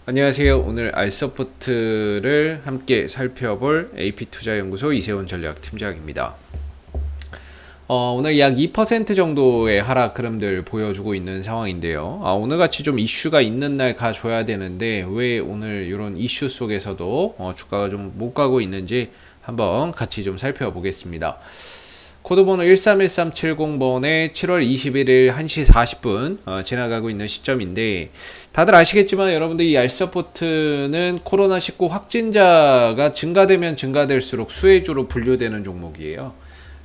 안녕하세요. 오늘 알서포트를 함께 살펴볼 AP투자연구소 이세훈 전략팀장입니다. 오늘 약 2% 정도의 하락 흐름들 보여주고 있는 상황인데요. 오늘같이 좀 이슈가 있는 날 가줘야 되는데 왜 오늘 이런 이슈 속에서도 주가가 좀 못 가고 있는지 한번 같이 좀 살펴보겠습니다. 코드번호 131370번에 7월 21일 1시 40분 지나가고 있는 시점인데, 다들 아시겠지만 여러분들 이 알서포트는 코로나19 확진자가 증가되면 증가될수록 수혜주로 분류되는 종목이에요.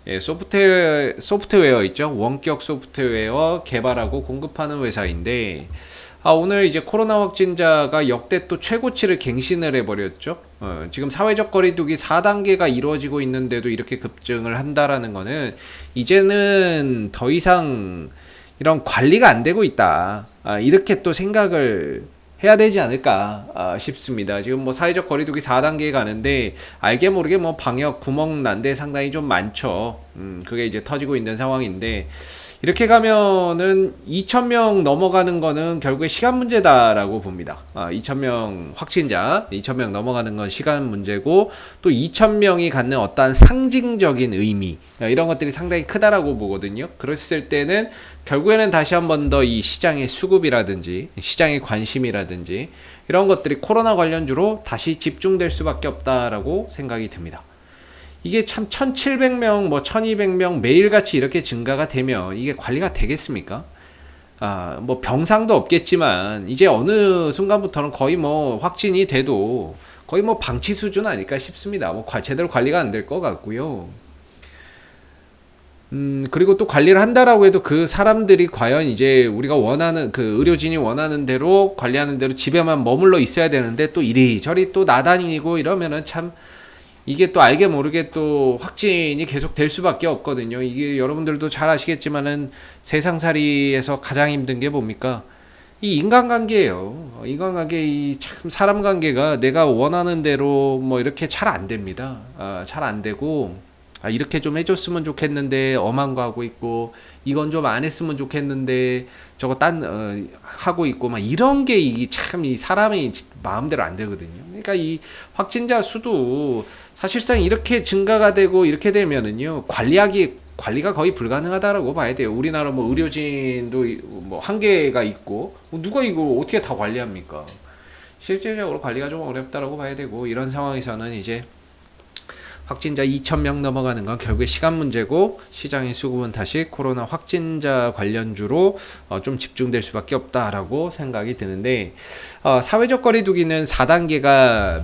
예, 소프트웨어 있죠. 원격 소프트웨어 개발하고 공급하는 회사인데, 오늘 이제 코로나 확진자가 역대 또 최고치를 갱신을 해버렸죠. 지금 사회적 거리두기 4단계가 이루어지고 있는데도 이렇게 급증을 한다라는 거는 이제는 더 이상 이런 관리가 안 되고 있다. 이렇게 또 생각을 해야 되지 않을까 싶습니다. 지금 뭐 사회적 거리두기 4단계 가는데 알게 모르게 뭐 방역 구멍 난 데 상당히 좀 많죠. 그게 이제 터지고 있는 상황인데, 이렇게 가면은 2,000명 넘어가는 거는 결국에 시간 문제다라고 봅니다. 2,000명 확진자, 2,000명 넘어가는 건 시간 문제고, 또 2,000명이 갖는 어떠한 상징적인 의미, 이런 것들이 상당히 크다라고 보거든요. 그랬을 때는 결국에는 다시 한 번 더 이 시장의 수급이라든지 시장의 관심이라든지 이런 것들이 코로나 관련주로 다시 집중될 수밖에 없다라고 생각이 듭니다. 이게 참 1,700명, 뭐 1,200명 매일같이 이렇게 증가가 되면 이게 관리가 되겠습니까? 뭐 병상도 없겠지만 이제 어느 순간부터는 거의 뭐 확진이 돼도 거의 뭐 방치 수준 아닐까 싶습니다. 뭐 제대로 관리가 안 될 것 같고요. 그리고 또 관리를 한다라고 해도 그 사람들이 과연 이제 우리가 원하는, 그 의료진이 원하는 대로 관리하는 대로 집에만 머물러 있어야 되는데 또 이리저리 또 나다니고 이러면은 참 이게 또 알게 모르게 또 확진이 계속 될 수밖에 없거든요. 이게 여러분들도 잘 아시겠지만은 세상살이에서 가장 힘든 게 뭡니까? 이 인간관계예요. 인간관계, 이 참 사람 관계가 내가 원하는 대로 뭐 이렇게 잘 안 됩니다. 잘 안 되고, 이렇게 좀 해줬으면 좋겠는데 엄한 거 하고 있고, 이건 좀 안 했으면 좋겠는데 저거 하고 있고, 막 이런 게 이 참 이 사람이 마음대로 안 되거든요. 그러니까 이 확진자 수도 사실상 이렇게 증가가 되고 이렇게 되면은요, 관리가 거의 불가능하다라고 봐야 돼요. 우리나라 뭐 의료진도 뭐 한계가 있고, 누가 이거 어떻게 다 관리합니까? 실질적으로 관리가 좀 어렵다라고 봐야 되고, 이런 상황에서는 이제 확진자 2,000명 넘어가는 건 결국에 시간 문제고, 시장의 수급은 다시 코로나 확진자 관련주로 좀 집중될 수밖에 없다라고 생각이 드는데, 사회적 거리두기는 4단계가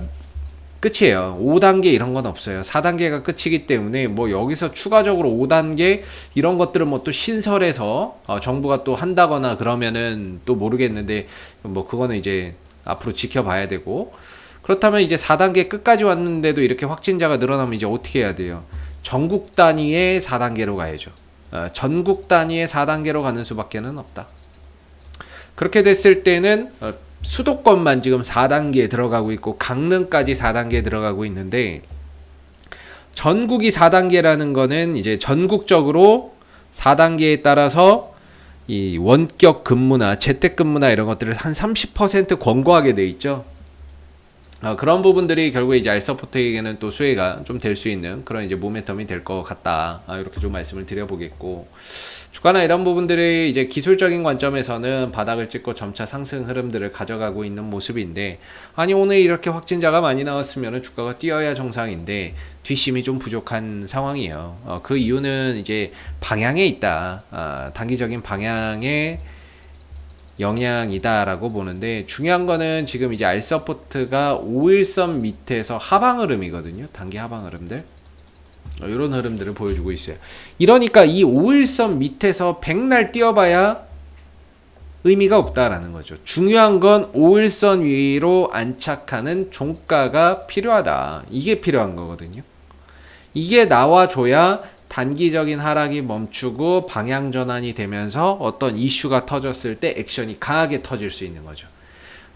끝이에요. 5단계 이런 건 없어요. 4단계가 끝이기 때문에 뭐 여기서 추가적으로 5단계 이런 것들은 뭐 또 신설해서 정부가 또 한다거나 그러면은 또 모르겠는데, 뭐 그거는 이제 앞으로 지켜봐야 되고, 그렇다면 이제 4단계 끝까지 왔는데도 이렇게 확진자가 늘어나면 이제 어떻게 해야 돼요? 전국 단위의 4단계로 가야죠. 전국 단위의 4단계로 가는 수밖에는 없다. 그렇게 됐을 때는 수도권만 지금 4단계에 들어가고 있고 강릉까지 4단계에 들어가고 있는데, 전국이 4단계라는 거는 이제 전국적으로 4단계에 따라서 이 원격 근무나 재택근무나 이런 것들을 한 30% 권고하게 돼 있죠. 그런 부분들이 결국에 이제 알서포트에게는 또 수혜가 좀 될 수 있는 그런 이제 모멘텀이 될 것 같다. 이렇게 좀 말씀을 드려보겠고, 주가나 이런 부분들이 이제 기술적인 관점에서는 바닥을 찍고 점차 상승 흐름들을 가져가고 있는 모습인데, 오늘 이렇게 확진자가 많이 나왔으면 주가가 뛰어야 정상인데 뒷심이 좀 부족한 상황이에요. 그 이유는 이제 방향에 있다. 단기적인 방향에 영향이다라고 보는데, 중요한 거는 지금 이제 알서포트가 5일선 밑에서 하방 흐름이거든요. 단기 하방 흐름들. 이런 흐름들을 보여주고 있어요. 이러니까 이 5일선 밑에서 백날 뛰어봐야 의미가 없다라는 거죠. 중요한 건 5일선 위로 안착하는 종가가 필요하다. 이게 필요한 거거든요. 이게 나와줘야 단기적인 하락이 멈추고 방향 전환이 되면서 어떤 이슈가 터졌을 때 액션이 강하게 터질 수 있는 거죠.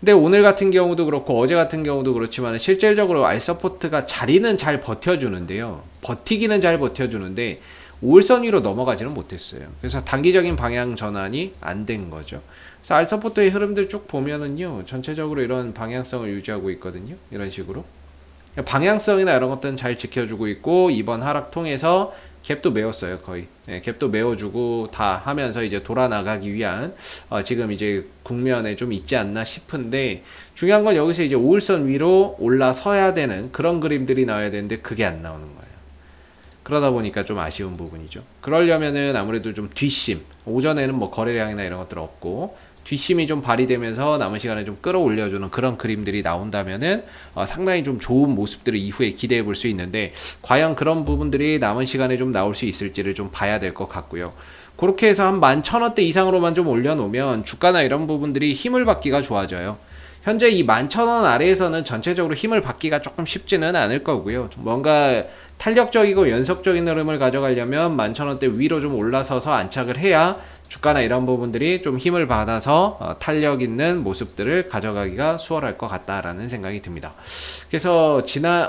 근데 오늘 같은 경우도 그렇고 어제 같은 경우도 그렇지만 실질적으로 알서포트가 자리는 잘 버텨주는데요. 버티기는 잘 버텨주는데 5일선 위로 넘어가지는 못했어요. 그래서 단기적인 방향 전환이 안 된 거죠. 그래서 알서포트의 흐름들 쭉 보면은요, 전체적으로 이런 방향성을 유지하고 있거든요. 이런 식으로. 방향성이나 이런 것들은 잘 지켜주고 있고, 이번 하락 통해서 갭도 메웠어요, 거의. 네, 갭도 메워주고 다 하면서 이제 돌아 나가기 위한 지금 이제 국면에 좀 있지 않나 싶은데, 중요한 건 여기서 이제 5일선 위로 올라서야 되는 그런 그림들이 나와야 되는데 그게 안 나오는 거예요. 그러다 보니까 좀 아쉬운 부분이죠. 그러려면은 아무래도 좀 뒷심, 오전에는 뭐 거래량이나 이런 것들 없고 뒷심이 좀 발휘되면서 남은 시간에 좀 끌어올려주는 그런 그림들이 나온다면은 상당히 좀 좋은 모습들을 이후에 기대해 볼 수 있는데, 과연 그런 부분들이 남은 시간에 좀 나올 수 있을지를 좀 봐야 될 것 같고요. 그렇게 해서 한 11,000원대 이상으로만 좀 올려놓으면 주가나 이런 부분들이 힘을 받기가 좋아져요. 현재 이 11,000원 아래에서는 전체적으로 힘을 받기가 조금 쉽지는 않을 거고요. 뭔가 탄력적이고 연속적인 흐름을 가져가려면 11,000원대 위로 좀 올라서서 안착을 해야 주가나 이런 부분들이 좀 힘을 받아서 탄력 있는 모습들을 가져가기가 수월할 것 같다라는 생각이 듭니다. 그래서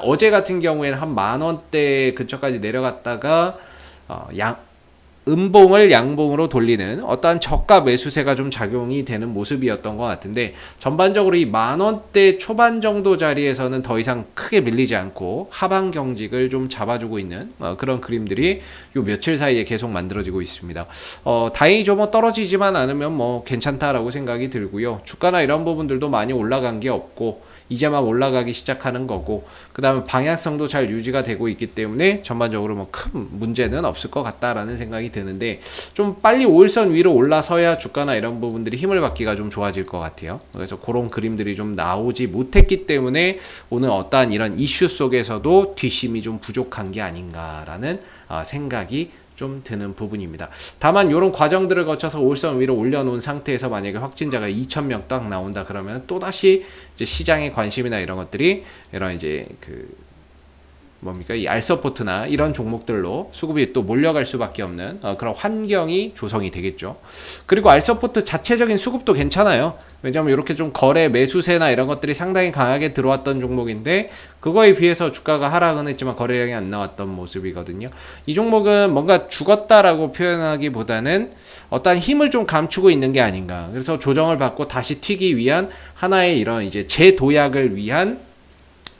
어제 같은 경우에는 한 10,000원대 근처까지 내려갔다가 음봉을 양봉으로 돌리는 어떠한 저가 매수세가 좀 작용이 되는 모습이었던 것 같은데, 전반적으로 이 10,000원대 초반 정도 자리에서는 더 이상 크게 밀리지 않고 하방 경직을 좀 잡아주고 있는 그런 그림들이 요 며칠 사이에 계속 만들어지고 있습니다. 다행히 좀 떨어지지만 않으면 뭐 괜찮다라고 생각이 들고요. 주가나 이런 부분들도 많이 올라간 게 없고 이제 막 올라가기 시작하는 거고, 그 다음에 방향성도 잘 유지가 되고 있기 때문에 전반적으로 뭐 큰 문제는 없을 것 같다라는 생각이 드는데, 좀 빨리 5일선 위로 올라서야 주가나 이런 부분들이 힘을 받기가 좀 좋아질 것 같아요. 그래서 그런 그림들이 좀 나오지 못했기 때문에 오늘 어떠한 이런 이슈 속에서도 뒷심이 좀 부족한 게 아닌가라는 생각이 좀 드는 부분입니다. 다만 이런 과정들을 거쳐서 5일선 위로 올려놓은 상태에서 만약에 확진자가 2,000명 딱 나온다 그러면 또다시 이제 시장의 관심이나 이런 것들이 이런 이제 이 알서포트나 이런 종목들로 수급이 또 몰려갈 수밖에 없는 그런 환경이 조성이 되겠죠. 그리고 알서포트 자체적인 수급도 괜찮아요. 왜냐하면 이렇게 좀 거래 매수세나 이런 것들이 상당히 강하게 들어왔던 종목인데, 그거에 비해서 주가가 하락은 했지만 거래량이 안 나왔던 모습이거든요. 이 종목은 뭔가 죽었다라고 표현하기보다는 어떤 힘을 좀 감추고 있는 게 아닌가. 그래서 조정을 받고 다시 튀기 위한 하나의 이런 이제 재도약을 위한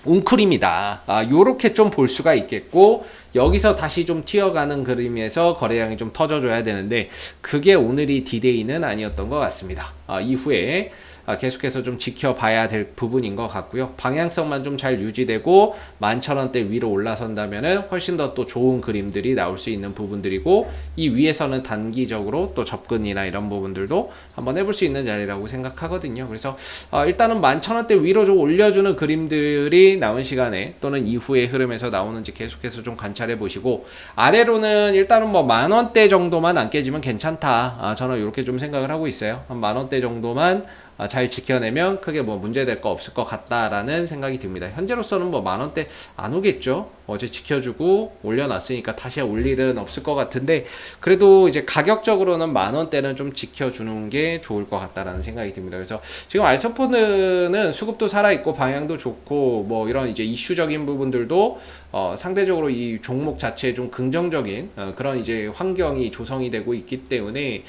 웅크림이다. 요렇게 좀 볼 수가 있겠고, 여기서 다시 좀 튀어가는 그림에서 거래량이 좀 터져줘야 되는데 그게 오늘이 디데이는 아니었던 것 같습니다. 이후에 계속해서 좀 지켜봐야 될 부분인 것 같고요. 방향성만 좀 잘 유지되고 11,000원대 위로 올라선다면은 훨씬 더 또 좋은 그림들이 나올 수 있는 부분들이고, 이 위에서는 단기적으로 또 접근이나 이런 부분들도 한번 해볼 수 있는 자리라고 생각하거든요. 그래서 일단은 11,000원대 위로 좀 올려주는 그림들이 남은 시간에 또는 이후의 흐름에서 나오는지 계속해서 좀 관찰해 보시고, 아래로는 일단은 뭐 10,000원대 정도만 안 깨지면 괜찮다. 저는 이렇게 좀 생각을 하고 있어요. 한 10,000원대 정도만 잘 지켜내면 크게 뭐 문제될 거 없을 것 같다라는 생각이 듭니다. 현재로서는 뭐 10,000원대 안 오겠죠. 어제 지켜주고 올려놨으니까 다시 올 일은 없을 것 같은데, 그래도 이제 가격적으로는 10,000원대는 좀 지켜주는 게 좋을 것 같다라는 생각이 듭니다. 그래서 지금 알서포트는 수급도 살아있고 방향도 좋고 뭐 이런 이제 이슈적인 부분들도 상대적으로 이 종목 자체에 좀 긍정적인 그런 이제 환경이 조성이 되고 있기 때문에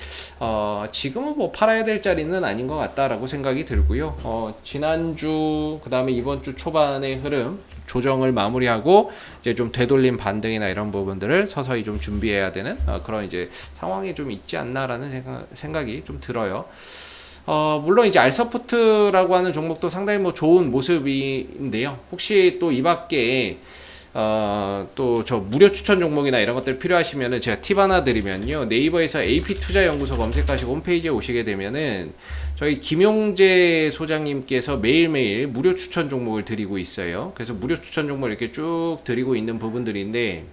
지금은 뭐 팔아야 될 자리는 아닌 것 같다라고 생각이 들고요. 지난주 그 다음에 이번 주 초반의 흐름 조정을 마무리하고 이제 좀 되돌림 반등이나 이런 부분들을 서서히 좀 준비해야 되는 그런 이제 상황이 좀 있지 않나라는 생각이 좀 들어요. 물론 이제 알서포트라고 하는 종목도 상당히 뭐 좋은 모습인데요. 혹시 또 이 밖에 또 저 무료 추천 종목이나 이런 것들 필요하시면은 제가 팁 하나 드리면요. 네이버에서 AP투자연구소 검색하시고 홈페이지에 오시게 되면은 저희 김용재 소장님께서 매일매일 무료 추천 종목을 드리고 있어요. 그래서 무료 추천 종목을 이렇게 쭉 드리고 있는 부분들인데,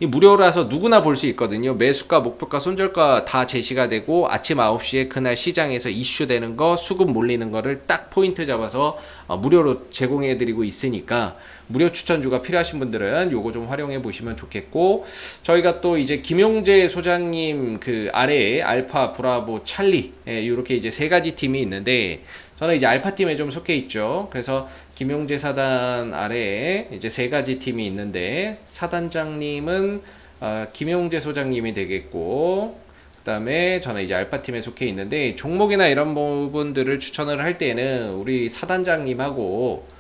이 무료라서 누구나 볼 수 있거든요. 매수가, 목표가, 손절가 다 제시가 되고, 아침 9시에 그날 시장에서 이슈되는 거, 수급 몰리는 거를 딱 포인트 잡아서 무료로 제공해 드리고 있으니까 무료 추천주가 필요하신 분들은 요거 좀 활용해 보시면 좋겠고, 저희가 또 이제 김용재 소장님 그 아래에 알파, 브라보, 찰리 이렇게 이제 세 가지 팀이 있는데, 저는 이제 알파 팀에 좀 속해 있죠. 그래서 김용재 사단 아래에 이제 세 가지 팀이 있는데, 사단장님은 김용재 소장님이 되겠고, 그다음에 저는 이제 알파팀에 속해 있는데 종목이나 이런 부분들을 추천을 할 때는 우리 사단장님하고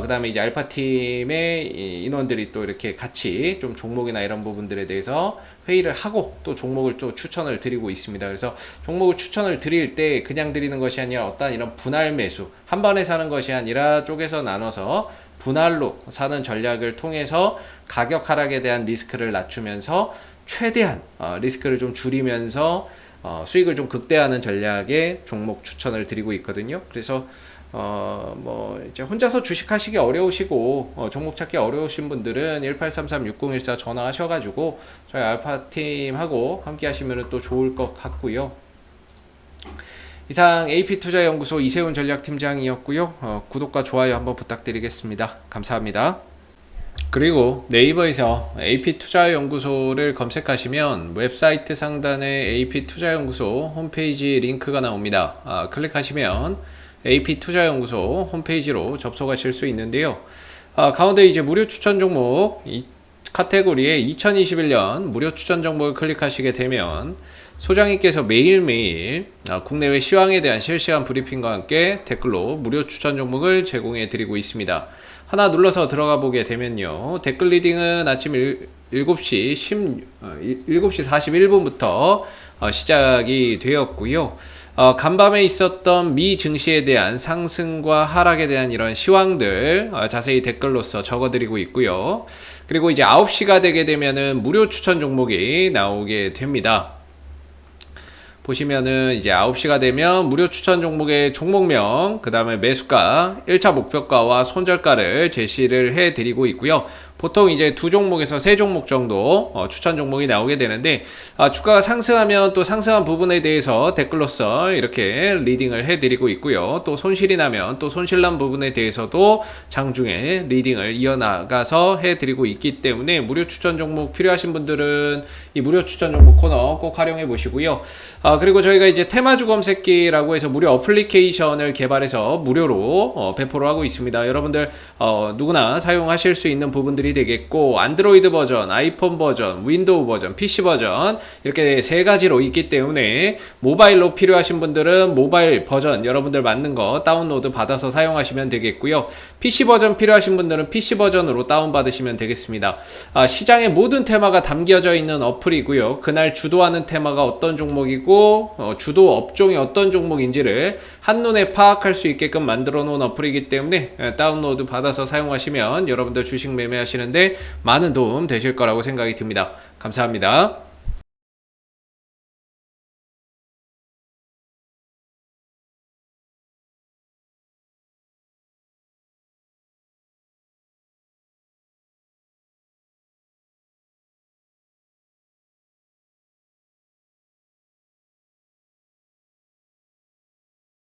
그다음에 이제 알파팀의 인원들이 또 이렇게 같이 좀 종목이나 이런 부분들에 대해서 회의를 하고 또 종목을 또 추천을 드리고 있습니다. 그래서 종목을 추천을 드릴 때 그냥 드리는 것이 아니라 어떤 이런 분할 매수, 한 번에 사는 것이 아니라 쪼개서 나눠서 분할로 사는 전략을 통해서 가격 하락에 대한 리스크를 낮추면서 최대한 리스크를 좀 줄이면서 수익을 좀 극대화하는 전략의 종목 추천을 드리고 있거든요. 그래서 뭐 이제 혼자서 주식하시기 어려우시고 종목 찾기 어려우신 분들은 1833-6014 전화하셔가지고 저희 알파팀하고 함께 하시면 또 좋을 것 같고요. 이상 AP투자연구소 이세훈 전략팀장이었고요. 구독과 좋아요 한번 부탁드리겠습니다. 감사합니다. 그리고 네이버에서 AP투자연구소를 검색하시면 웹사이트 상단에 AP투자연구소 홈페이지 링크가 나옵니다. 클릭하시면 AP투자연구소 홈페이지로 접속하실 수 있는데요. 가운데 이제 무료 추천 종목 이 카테고리에 2021년 무료 추천 종목을 클릭하시게 되면 소장님께서 매일매일 국내외 시황에 대한 실시간 브리핑과 함께 댓글로 무료 추천 종목을 제공해 드리고 있습니다. 하나 눌러서 들어가 보게 되면요. 댓글 리딩은 아침 7시 41분부터 시작이 되었고요. 간밤에 있었던 미 증시에 대한 상승과 하락에 대한 이런 시황들 자세히 댓글로서 적어드리고 있고요. 그리고 이제 9시가 되게 되면은 무료 추천 종목이 나오게 됩니다. 보시면은 이제 9시가 되면 무료 추천 종목의 종목명, 그 다음에 매수가, 1차 목표가와 손절가를 제시를 해 드리고 있고요. 보통 이제 2종목에서 3종목 정도 추천 종목이 나오게 되는데 주가가 상승하면 또 상승한 부분에 대해서 댓글로서 이렇게 리딩을 해드리고 있고요. 또 손실이 나면 또 손실난 부분에 대해서도 장중에 리딩을 이어나가서 해드리고 있기 때문에 무료 추천 종목 필요하신 분들은 이 무료 추천 종목 코너 꼭 활용해 보시고요. 그리고 저희가 이제 테마주 검색기라고 해서 무료 어플리케이션을 개발해서 무료로 배포를 하고 있습니다. 여러분들 누구나 사용하실 수 있는 부분들이 되겠고, 안드로이드 버전, 아이폰 버전, 윈도우 버전, PC 버전 이렇게 3가지로 있기 때문에 모바일로 필요하신 분들은 모바일 버전 여러분들 맞는 거 다운로드 받아서 사용하시면 되겠고요. PC 버전 필요하신 분들은 PC 버전으로 다운받으시면 되겠습니다. 시장의 모든 테마가 담겨져 있는 어플이고요. 그날 주도하는 테마가 어떤 종목이고 주도 업종이 어떤 종목인지를 한눈에 파악할 수 있게끔 만들어 놓은 어플이기 때문에 다운로드 받아서 사용하시면 여러분들 주식 매매하시는데 많은 도움 되실 거라고 생각이 듭니다. 감사합니다.